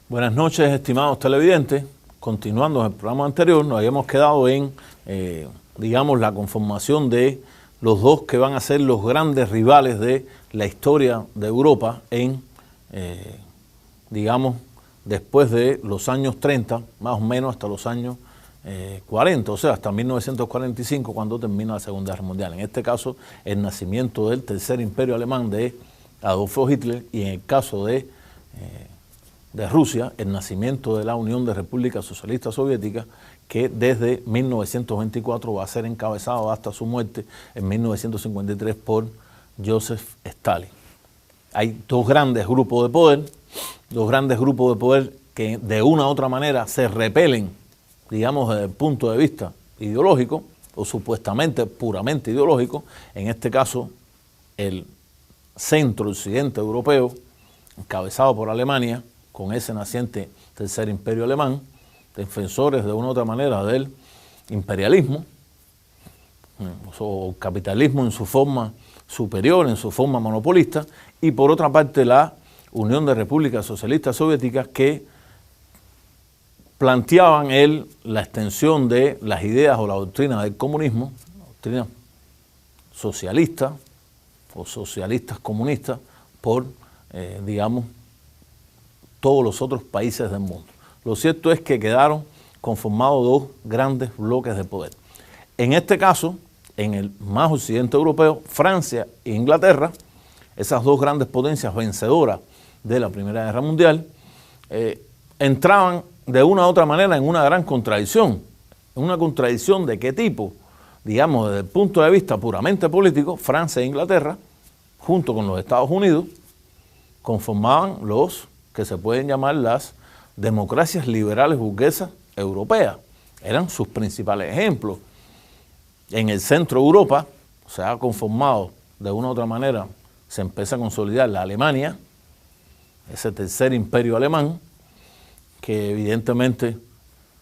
Buenas noches, estimados televidentes. Continuando en el programa anterior, nos habíamos quedado en, digamos, la conformación de los dos que van a ser los grandes rivales de la historia de Europa en, digamos, después de los años 30, más o menos hasta los años 40, o sea, hasta 1945, cuando termina la Segunda Guerra Mundial. En este caso, el nacimiento del Tercer Imperio Alemán de Adolfo Hitler, y en el caso de Rusia, el nacimiento de la Unión de Repúblicas Socialistas Soviéticas, que desde 1924 va a ser encabezado hasta su muerte en 1953 por Joseph Stalin. Hay dos grandes grupos de poder que de una u otra manera se repelen, digamos, desde el punto de vista ideológico, o supuestamente puramente ideológico. En este caso, el centro-occidente europeo, encabezado por Alemania, con ese naciente Tercer Imperio Alemán, defensores de una u otra manera del imperialismo, o capitalismo en su forma superior, en su forma monopolista, y por otra parte la Unión de Repúblicas Socialistas Soviéticas, que planteaban la extensión de las ideas o la doctrina del comunismo, la doctrina socialista o socialistas comunistas, por, digamos, todos los otros países del mundo. Lo cierto es que quedaron conformados dos grandes bloques de poder. En este caso, en el más occidente europeo, Francia e Inglaterra, esas dos grandes potencias vencedoras de la Primera Guerra Mundial, entraban de una u otra manera en una gran contradicción. ¿Una contradicción de qué tipo? Digamos, desde el punto de vista puramente político, Francia e Inglaterra, junto con los Estados Unidos, conformaban los que se pueden llamar las democracias liberales burguesas europeas. Eran sus principales ejemplos. En el centro de Europa se ha conformado de una u otra manera, se empieza a consolidar la Alemania, ese tercer imperio alemán, que evidentemente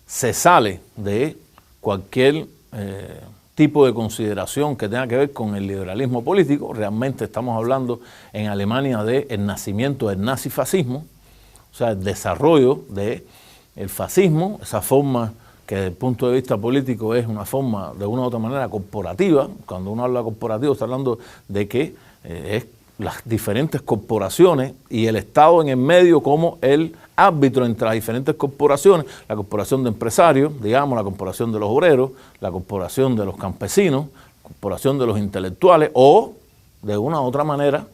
se sale de cualquier tipo de consideración que tenga que ver con el liberalismo político. Realmente estamos hablando en Alemania del nacimiento del nazifascismo, o sea, el desarrollo del fascismo, esa forma que desde el punto de vista político es una forma de una u otra manera corporativa. Cuando uno habla de corporativo está hablando de que es las diferentes corporaciones y el Estado en el medio como el árbitro entre las diferentes corporaciones, la corporación de empresarios, digamos, la corporación de los obreros, la corporación de los campesinos, la corporación de los intelectuales, o de una u otra manera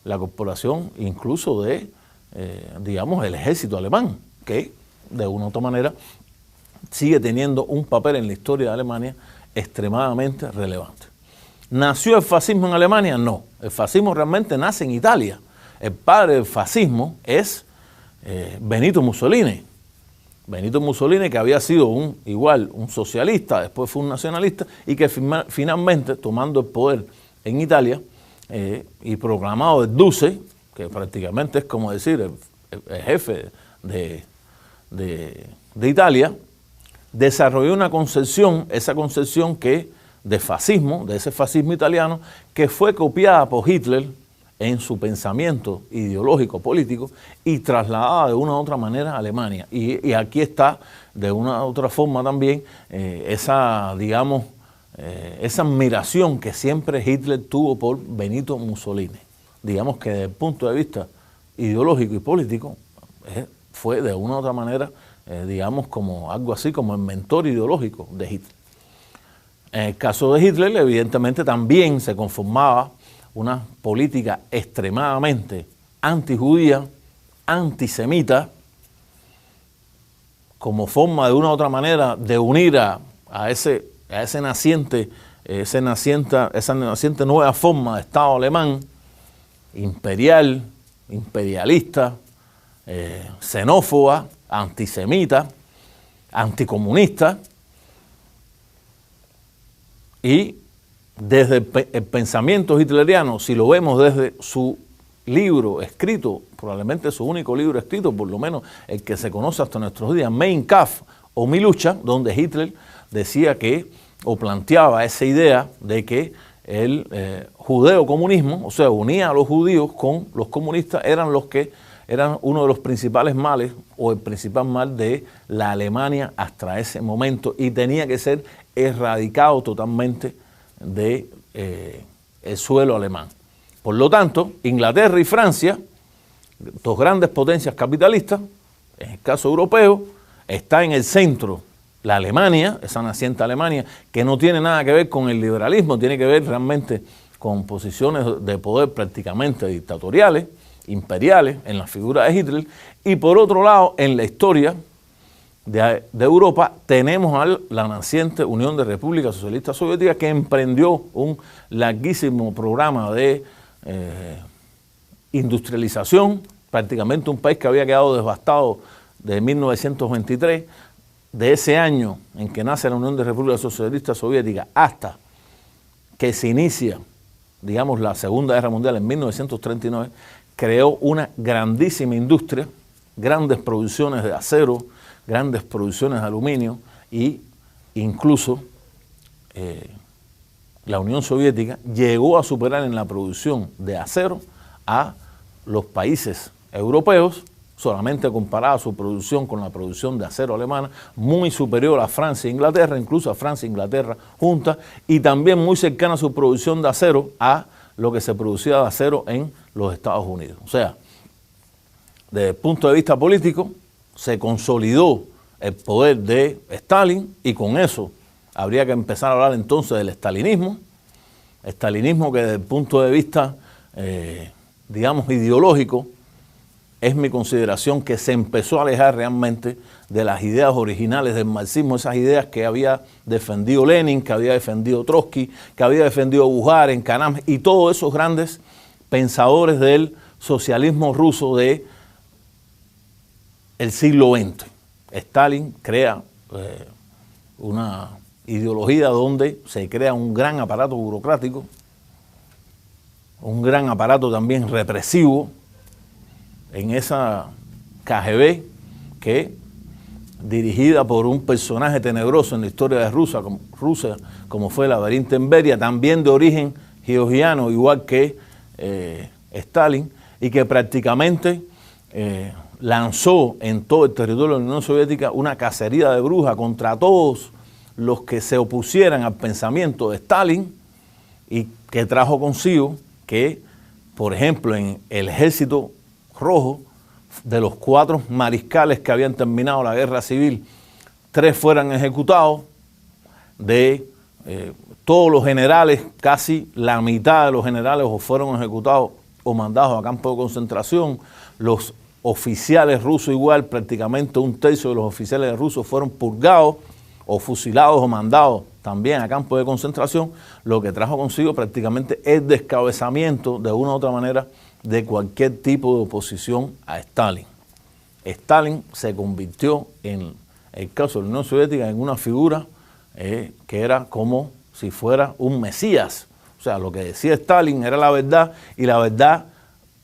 la corporación incluso de digamos, el ejército alemán, que de una u otra manera sigue teniendo un papel en la historia de Alemania extremadamente relevante. ¿Nació el fascismo en Alemania? No. El fascismo realmente nace en Italia. El padre del fascismo es Benito Mussolini. Benito Mussolini, que había sido un socialista, después fue un nacionalista, y que finalmente, tomando el poder en Italia y proclamado el Duce, que prácticamente es como decir el jefe de Italia, desarrolló una concepción, esa concepción de fascismo, de ese fascismo italiano, que fue copiada por Hitler en su pensamiento ideológico político y trasladada de una u otra manera a Alemania. Y aquí está de una u otra forma también esa, digamos, esa admiración que siempre Hitler tuvo por Benito Mussolini. Digamos que desde el punto de vista ideológico y político fue de una u otra manera, digamos, como algo así como el mentor ideológico de Hitler. En el caso de Hitler, evidentemente también se conformaba una política extremadamente antijudía, antisemita, como forma de una u otra manera de unir a esa naciente nueva forma de Estado alemán, imperial, imperialista, xenófoba, antisemita, anticomunista, y desde el pensamiento hitleriano, si lo vemos desde su libro escrito, probablemente su único libro escrito, por lo menos el que se conoce hasta nuestros días, Mein Kampf o Mi Lucha, donde Hitler decía que, o planteaba esa idea de que el judeo-comunismo, o sea, unía a los judíos con los comunistas, eran los que eran uno de los principales males o el principal mal de la Alemania hasta ese momento y tenía que ser erradicado totalmente de el suelo alemán. Por lo tanto, Inglaterra y Francia, dos grandes potencias capitalistas, en el caso europeo, está en el centro la Alemania, esa naciente Alemania, que no tiene nada que ver con el liberalismo, tiene que ver realmente con posiciones de poder prácticamente dictatoriales, imperiales, en la figura de Hitler, y por otro lado, en la historia de Europa, tenemos a la naciente Unión de Repúblicas Socialistas Soviéticas, que emprendió un larguísimo programa de industrialización, prácticamente un país que había quedado devastado de 1923, de ese año en que nace la Unión de Repúblicas Socialistas Soviéticas hasta que se inicia, digamos, la Segunda Guerra Mundial en 1939, creó una grandísima industria, grandes producciones de acero, grandes producciones de aluminio e incluso la Unión Soviética llegó a superar en la producción de acero a los países europeos, solamente comparada su producción con la producción de acero alemana, muy superior a Francia e Inglaterra, incluso a Francia e Inglaterra juntas, y también muy cercana a su producción de acero a lo que se producía de acero en los Estados Unidos. O sea, desde el punto de vista político, se consolidó el poder de Stalin y con eso habría que empezar a hablar entonces del estalinismo que desde el punto de vista, digamos, ideológico, es mi consideración que se empezó a alejar realmente de las ideas originales del marxismo, esas ideas que había defendido Lenin, que había defendido Trotsky, que había defendido Bukharin, Kanam y todos esos grandes pensadores del socialismo ruso del siglo XX. Stalin crea una ideología donde se crea un gran aparato burocrático, un gran aparato también represivo, en esa KGB que, dirigida por un personaje tenebroso en la historia de Rusia como fue Vladimir Beria, también de origen georgiano, igual que Stalin, y que prácticamente lanzó en todo el territorio de la Unión Soviética una cacería de brujas contra todos los que se opusieran al pensamiento de Stalin y que trajo consigo que, por ejemplo, en el ejército rojo, de los 4 mariscales que habían terminado la guerra civil, 3 fueran ejecutados, de todos los generales, casi la mitad de los generales o fueron ejecutados o mandados a campos de concentración, los oficiales rusos igual, prácticamente 1/3 de los oficiales rusos fueron purgados o fusilados o mandados también a campos de concentración, lo que trajo consigo prácticamente el descabezamiento de una u otra manera de cualquier tipo de oposición a Stalin. Stalin se convirtió, en el caso de la Unión Soviética, en una figura que era como si fuera un mesías. O sea, lo que decía Stalin era la verdad y la verdad,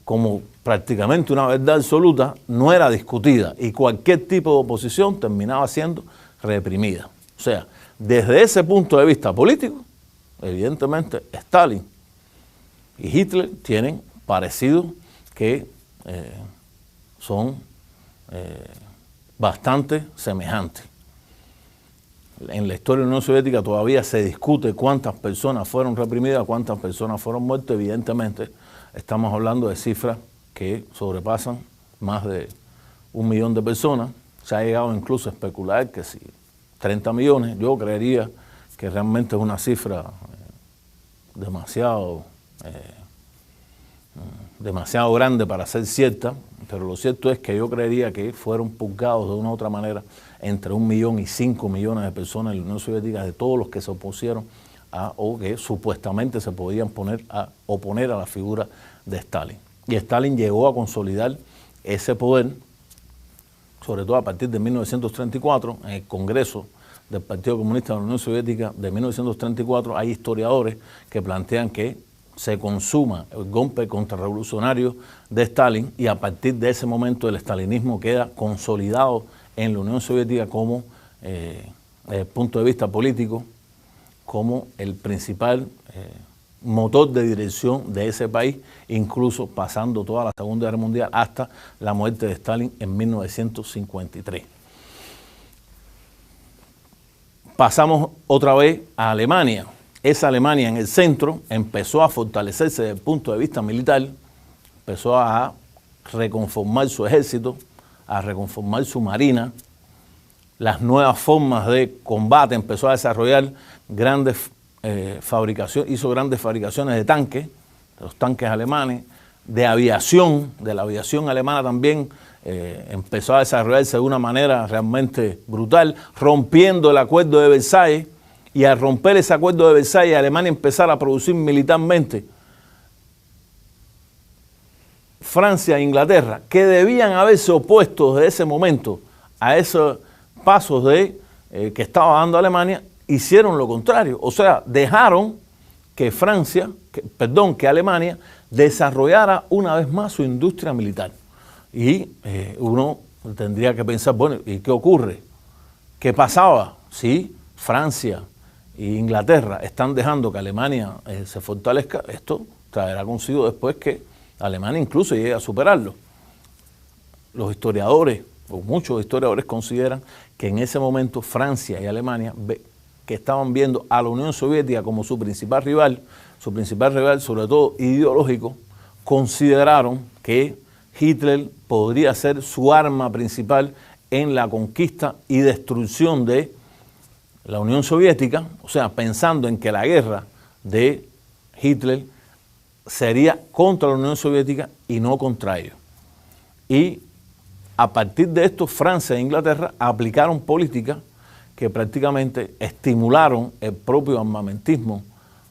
como prácticamente una verdad absoluta, no era discutida y cualquier tipo de oposición terminaba siendo reprimida. O sea, desde ese punto de vista político, evidentemente Stalin y Hitler tienen parecidos que son bastante semejantes. En la historia de la Unión Soviética todavía se discute cuántas personas fueron reprimidas, cuántas personas fueron muertas. Evidentemente estamos hablando de cifras que sobrepasan más de 1 millón de personas. Se ha llegado incluso a especular que si 30 millones, yo creería que realmente es una cifra demasiado grande para ser cierta, pero lo cierto es que yo creería que fueron purgados de una u otra manera entre 1 millón y 5 millones de personas en la Unión Soviética, de todos los que se opusieron o que supuestamente se podían oponer a la figura de Stalin. Y Stalin llegó a consolidar ese poder, sobre todo a partir de 1934, en el Congreso del Partido Comunista de la Unión Soviética de 1934, hay historiadores que plantean que se consuma el golpe contrarrevolucionario de Stalin y a partir de ese momento el estalinismo queda consolidado en la Unión Soviética como, desde el punto de vista político, como el principal motor de dirección de ese país, incluso pasando toda la Segunda Guerra Mundial hasta la muerte de Stalin en 1953. Pasamos otra vez a Alemania. Esa Alemania en el centro empezó a fortalecerse desde el punto de vista militar, empezó a reconformar su ejército, a reconformar su marina, las nuevas formas de combate, empezó a desarrollar grandes fabricaciones, hizo grandes fabricaciones de tanques, de los tanques alemanes, de aviación, de la aviación alemana también, empezó a desarrollarse de una manera realmente brutal, rompiendo el acuerdo de Versalles, y al romper ese acuerdo de Versalles, Alemania empezar a producir militarmente Francia e Inglaterra, que debían haberse opuesto desde ese momento a esos pasos que estaba dando Alemania, hicieron lo contrario. O sea, dejaron que que Alemania desarrollara una vez más su industria militar. Y uno tendría que pensar, bueno, ¿y qué ocurre? ¿Qué pasaba si Francia e Inglaterra están dejando que Alemania se fortalezca? Esto traerá consigo después que Alemania incluso llegue a superarlo. Los historiadores, o muchos historiadores, consideran que en ese momento Francia y Alemania, que estaban viendo a la Unión Soviética como su principal rival sobre todo ideológico, consideraron que Hitler podría ser su arma principal en la conquista y destrucción de la Unión Soviética, o sea, pensando en que la guerra de Hitler sería contra la Unión Soviética y no contra ellos. Y a partir de esto, Francia e Inglaterra aplicaron políticas que prácticamente estimularon el propio armamentismo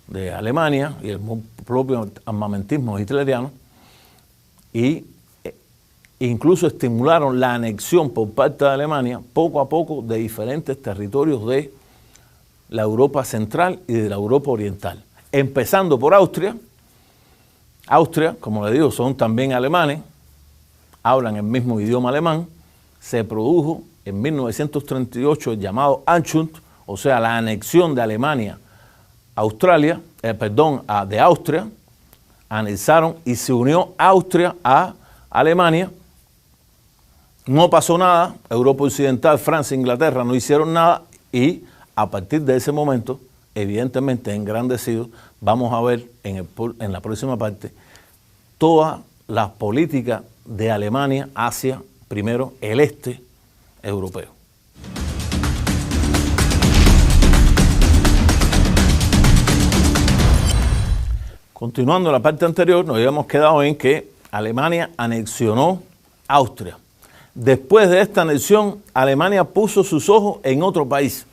de Alemania y el propio armamentismo hitleriano, y incluso estimularon la anexión por parte de Alemania poco a poco de diferentes territorios de la Europa central y de la Europa oriental, empezando por Austria. Austria, como les digo, son también alemanes, hablan el mismo idioma alemán. Se produjo en 1938 el llamado Anschluss, o sea, la anexión de Alemania de Austria, anexaron y se unió Austria a Alemania. No pasó nada, Europa Occidental, Francia e Inglaterra no hicieron nada, y a partir de ese momento, evidentemente engrandecidos, vamos a ver en la próxima parte todas las políticas de Alemania hacia, primero, el este europeo. Continuando la parte anterior, nos habíamos quedado en que Alemania anexionó Austria. Después de esta anexión, Alemania puso sus ojos en otro país,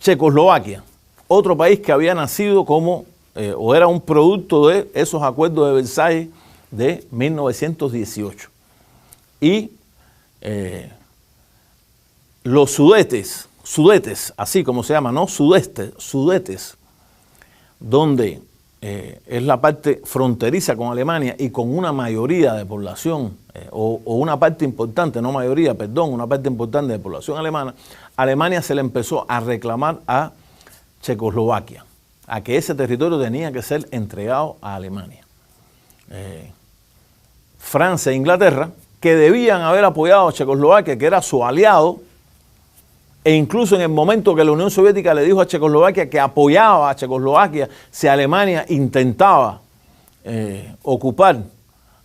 Checoslovaquia, otro país que había nacido o era un producto de esos acuerdos de Versalles de 1918. Y los Sudetes, así como se llama, no Sudetes, donde es la parte fronteriza con Alemania y con una mayoría de población, o una parte importante, no mayoría, perdón, una parte importante de población alemana, Alemania se le empezó a reclamar a Checoslovaquia, a que ese territorio tenía que ser entregado a Alemania. Francia e Inglaterra, que debían haber apoyado a Checoslovaquia, que era su aliado, e incluso en el momento que la Unión Soviética le dijo a Checoslovaquia que apoyaba a Checoslovaquia si Alemania intentaba ocupar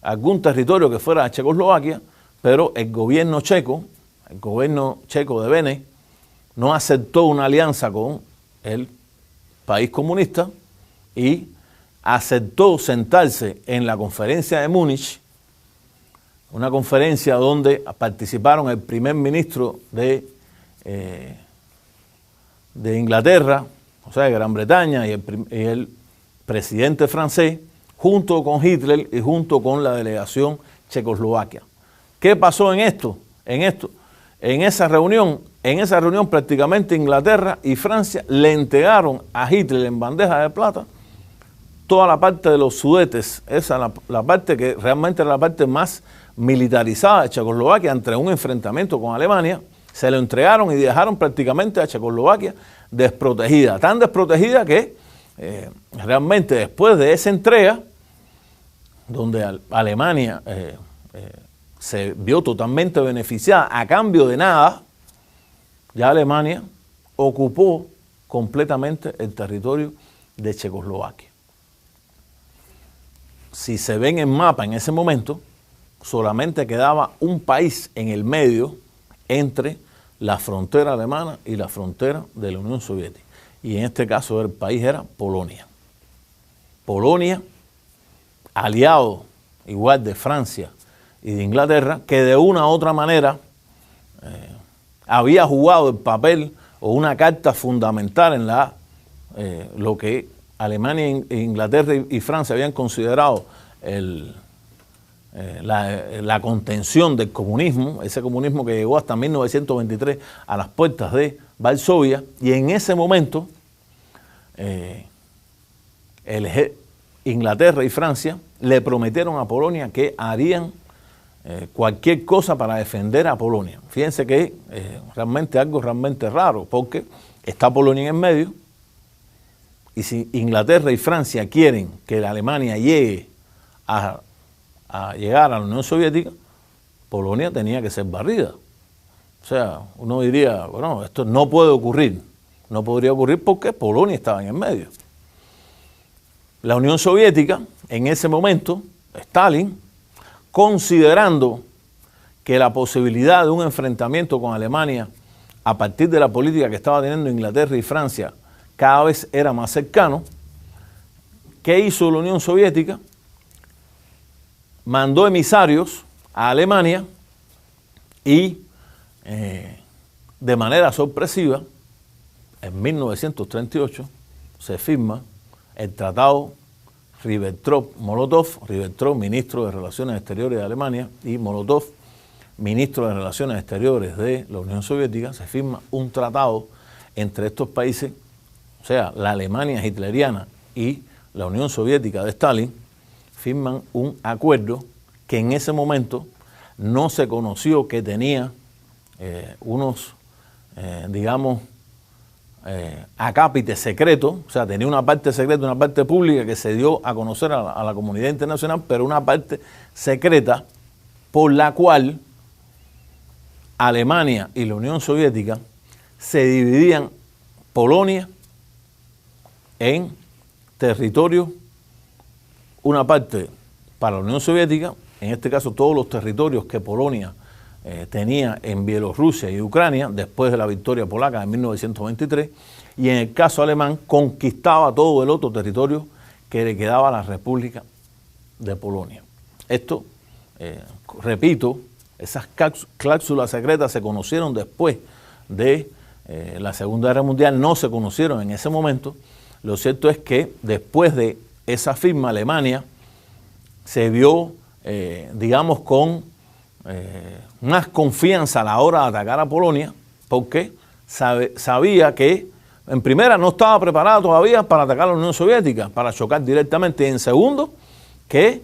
algún territorio que fuera de Checoslovaquia, pero el gobierno checo de Beneš, no aceptó una alianza con el país comunista y aceptó sentarse en la conferencia de Múnich, una conferencia donde participaron el primer ministro de Inglaterra, o sea, de Gran Bretaña, y el presidente francés, junto con Hitler y junto con la delegación checoslovaquia. ¿Qué pasó en esto? En esa reunión prácticamente Inglaterra y Francia le entregaron a Hitler en bandeja de plata toda la parte de los Sudetes, esa la parte que realmente era la parte más militarizada de Checoslovaquia, entre un enfrentamiento con Alemania. Se lo entregaron y dejaron prácticamente a Checoslovaquia desprotegida, tan desprotegida que realmente después de esa entrega, donde Alemania se vio totalmente beneficiada a cambio de nada, ya Alemania ocupó completamente el territorio de Checoslovaquia. Si se ven en mapa en ese momento, solamente quedaba un país en el medio entre la frontera alemana y la frontera de la Unión Soviética. Y en este caso el país era Polonia. Polonia, aliado igual de Francia y de Inglaterra, que de una u otra manera había jugado el papel o una carta fundamental en lo que Alemania, Inglaterra y Francia habían considerado la contención del comunismo, ese comunismo que llegó hasta 1923 a las puertas de Varsovia, y en ese momento Inglaterra y Francia le prometieron a Polonia que harían cualquier cosa para defender a Polonia. Fíjense que realmente algo realmente raro, porque está Polonia en el medio, y si Inglaterra y Francia quieren que la Alemania llegue a llegar a la Unión Soviética, Polonia tenía que ser barrida. O sea, uno diría, bueno, esto no puede ocurrir. No podría ocurrir porque Polonia estaba en el medio. La Unión Soviética, en ese momento, Stalin, considerando que la posibilidad de un enfrentamiento con Alemania a partir de la política que estaba teniendo Inglaterra y Francia cada vez era más cercano, ¿qué hizo la Unión Soviética? Mandó emisarios a Alemania y de manera sorpresiva, en 1938, se firma el tratado Ribbentrop-Molotov, Ribbentrop, ministro de Relaciones Exteriores de Alemania, y Molotov, ministro de Relaciones Exteriores de la Unión Soviética. Se firma un tratado entre estos países, o sea, la Alemania hitleriana y la Unión Soviética de Stalin, firman un acuerdo que en ese momento no se conoció que tenía digamos, acápites secretos, o sea, tenía una parte secreta, una parte pública que se dio a conocer a la comunidad internacional, pero una parte secreta por la cual Alemania y la Unión Soviética se dividían Polonia en territorios, una parte para la Unión Soviética, en este caso todos los territorios que Polonia tenía en Bielorrusia y Ucrania después de la victoria polaca en 1923, y en el caso alemán conquistaba todo el otro territorio que le quedaba a la República de Polonia. Esto, repito, esas cláusulas secretas se conocieron después de la Segunda Guerra Mundial, no se conocieron en ese momento. Lo cierto es que después de esa firma, Alemania se vio, digamos, con más confianza a la hora de atacar a Polonia, porque sabía que en primera no estaba preparada todavía para atacar a la Unión Soviética, para chocar directamente, y en segundo que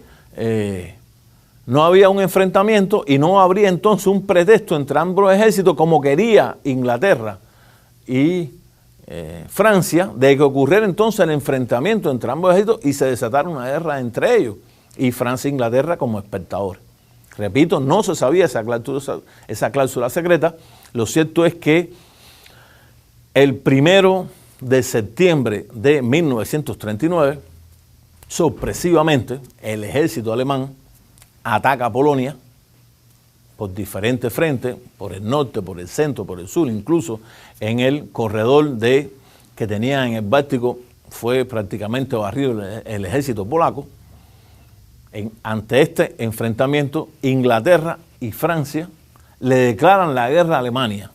no había un enfrentamiento y no habría entonces un pretexto entre ambos ejércitos, como quería Inglaterra y Francia, de que ocurriera entonces el enfrentamiento entre ambos ejércitos y se desatara una guerra entre ellos, y Francia e Inglaterra como espectadores. Repito, no se sabía esa cláusula secreta. Lo cierto es que el 1 de septiembre de 1939, sorpresivamente, el ejército alemán ataca a Polonia por diferentes frentes, por el norte, por el centro, por el sur, incluso en el corredor que tenía en el Báltico fue prácticamente barrido el ejército polaco. Ante este enfrentamiento, Inglaterra y Francia le declaran la guerra a Alemania,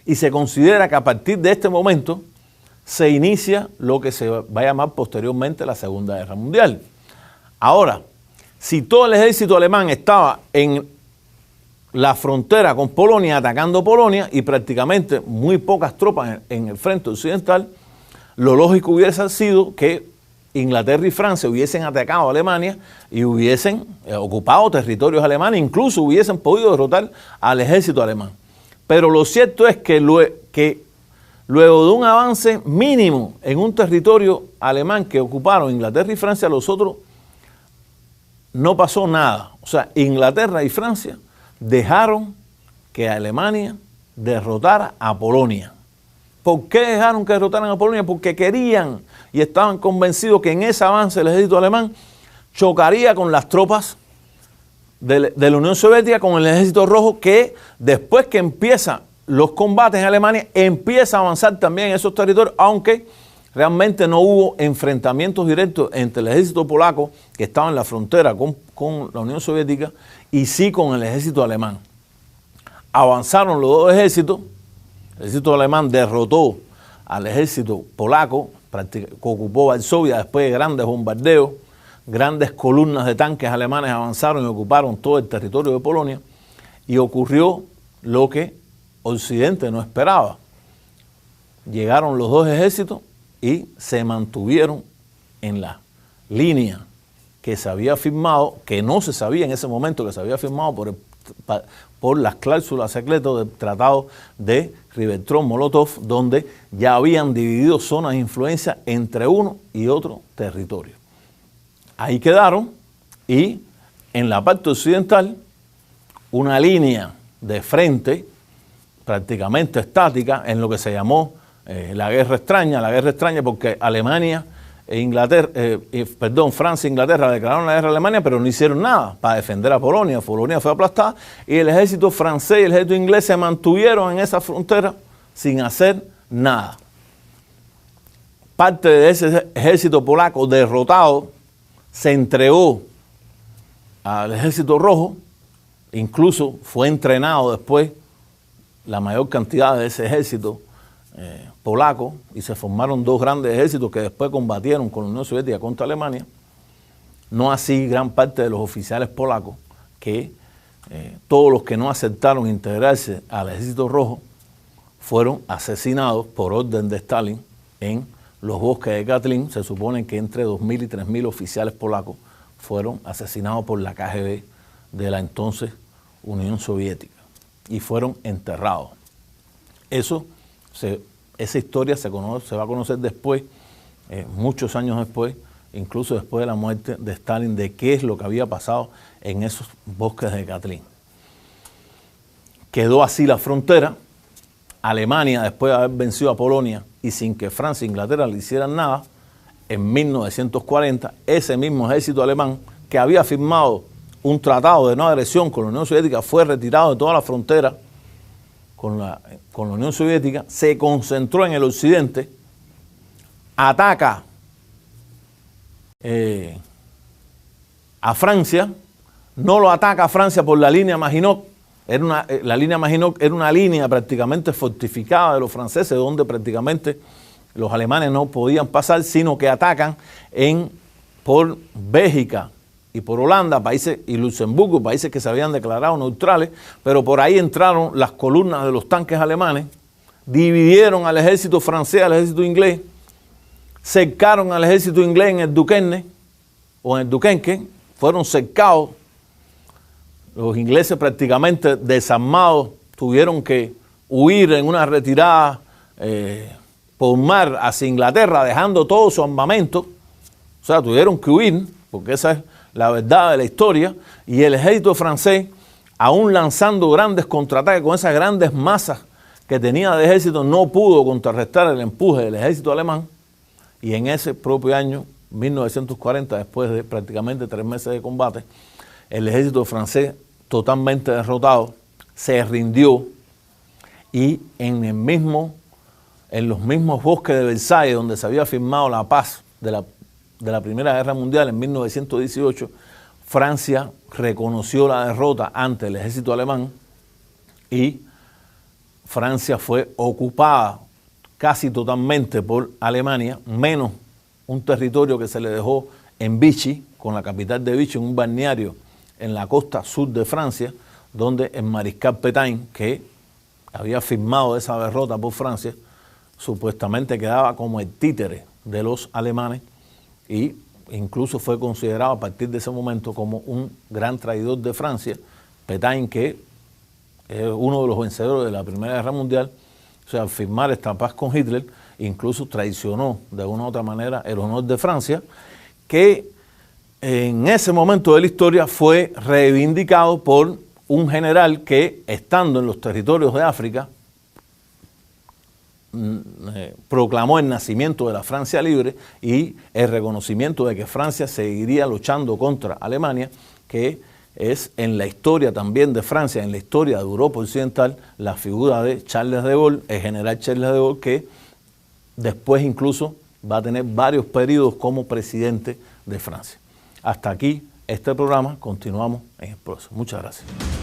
y se considera que a partir de este momento se inicia lo que se va a llamar posteriormente la Segunda Guerra Mundial. Ahora, si todo el ejército alemán estaba en la frontera con Polonia, atacando Polonia, y prácticamente muy pocas tropas en el frente occidental, lo lógico hubiese sido que Inglaterra y Francia hubiesen atacado a Alemania y hubiesen ocupado territorios alemanes, incluso hubiesen podido derrotar al ejército alemán. Pero lo cierto es que luego de un avance mínimo en un territorio alemán que ocuparon Inglaterra y Francia, los otros no pasó nada. O sea, Inglaterra y Francia dejaron que Alemania derrotara a Polonia. ¿Por qué dejaron que derrotaran a Polonia? Porque querían y estaban convencidos que en ese avance el ejército alemán chocaría con las tropas de la Unión Soviética, con el ejército rojo, que después que empiezan los combates en Alemania, empieza a avanzar también en esos territorios, aunque realmente no hubo enfrentamientos directos entre el ejército polaco, que estaba en la frontera con la Unión Soviética, y sí con el ejército alemán. Avanzaron los dos ejércitos. El ejército alemán derrotó al ejército polaco, que ocupó Varsovia después de grandes bombardeos. Grandes columnas de tanques alemanes avanzaron y ocuparon todo el territorio de Polonia, y ocurrió lo que Occidente no esperaba. Llegaron los dos ejércitos y se mantuvieron en la línea que se había firmado, que no se sabía en ese momento que se había firmado por las cláusulas secretas del Tratado de Ribbentrop-Molotov, donde ya habían dividido zonas de influencia entre uno y otro territorio. Ahí quedaron, y en la parte occidental una línea de frente prácticamente estática en lo que se llamó la Guerra Extraña porque Alemania Francia e Inglaterra declararon la guerra a Alemania, pero no hicieron nada para defender a Polonia. Polonia fue aplastada y el ejército francés y el ejército inglés se mantuvieron en esa frontera sin hacer nada. Parte de ese ejército polaco derrotado se entregó al ejército rojo, incluso fue entrenado después la mayor cantidad de ese ejército polaco, y se formaron dos grandes ejércitos que después combatieron con la Unión Soviética contra Alemania. No así gran parte de los oficiales polacos, que todos los que no aceptaron integrarse al ejército rojo fueron asesinados por orden de Stalin en los bosques de Katyn. Se supone que entre 2.000 y 3.000 oficiales polacos fueron asesinados por la KGB de la entonces Unión Soviética y fueron enterrados. Esa historia se va a conocer después, muchos años después, incluso después de la muerte de Stalin, de qué es lo que había pasado en esos bosques de Katyn. Quedó así la frontera. Alemania, después de haber vencido a Polonia y sin que Francia e Inglaterra le hicieran nada, en 1940, ese mismo ejército alemán que había firmado un tratado de no agresión con la Unión Soviética fue retirado de toda la frontera con la Unión Soviética, se concentró en el occidente, ataca a Francia, no lo ataca a Francia por la línea Maginot. La línea Maginot era una línea prácticamente fortificada de los franceses, donde prácticamente los alemanes no podían pasar, sino que atacan por Bélgica y por Holanda, países, y Luxemburgo, países que se habían declarado neutrales, pero por ahí entraron las columnas de los tanques alemanes, dividieron al ejército francés, al ejército inglés, cercaron al ejército inglés en el Duquesne o en el Duquesne, fueron cercados. Los ingleses prácticamente desarmados tuvieron que huir en una retirada por mar hacia Inglaterra, dejando todo su armamento. O sea, tuvieron que huir, porque esa es la verdad de la historia. Y el ejército francés, aún lanzando grandes contraataques con esas grandes masas que tenía de ejército, no pudo contrarrestar el empuje del ejército alemán. Y en ese propio año, 1940, después de prácticamente 3 meses de combate, el ejército francés, totalmente derrotado, se rindió, y en los mismos bosques de Versalles, donde se había firmado la paz de la Primera Guerra Mundial en 1918, Francia reconoció la derrota ante el ejército alemán y Francia fue ocupada casi totalmente por Alemania, menos un territorio que se le dejó en Vichy, con la capital de Vichy, en un balneario en la costa sur de Francia, donde el mariscal Pétain, que había firmado esa derrota por Francia, supuestamente quedaba como el títere de los alemanes, y incluso fue considerado a partir de ese momento como un gran traidor de Francia. Pétain, que es uno de los vencedores de la Primera Guerra Mundial, O sea, al firmar esta paz con Hitler, incluso traicionó de una u otra manera el honor de Francia, que en ese momento de la historia fue reivindicado por un general que, estando en los territorios de África, proclamó el nacimiento de la Francia libre y el reconocimiento de que Francia seguiría luchando contra Alemania, que es en la historia también de Francia, en la historia de Europa Occidental, la figura de Charles de Gaulle, el general Charles de Gaulle, que después incluso va a tener varios periodos como presidente de Francia. Hasta aquí este programa, continuamos en el próximo. Muchas gracias.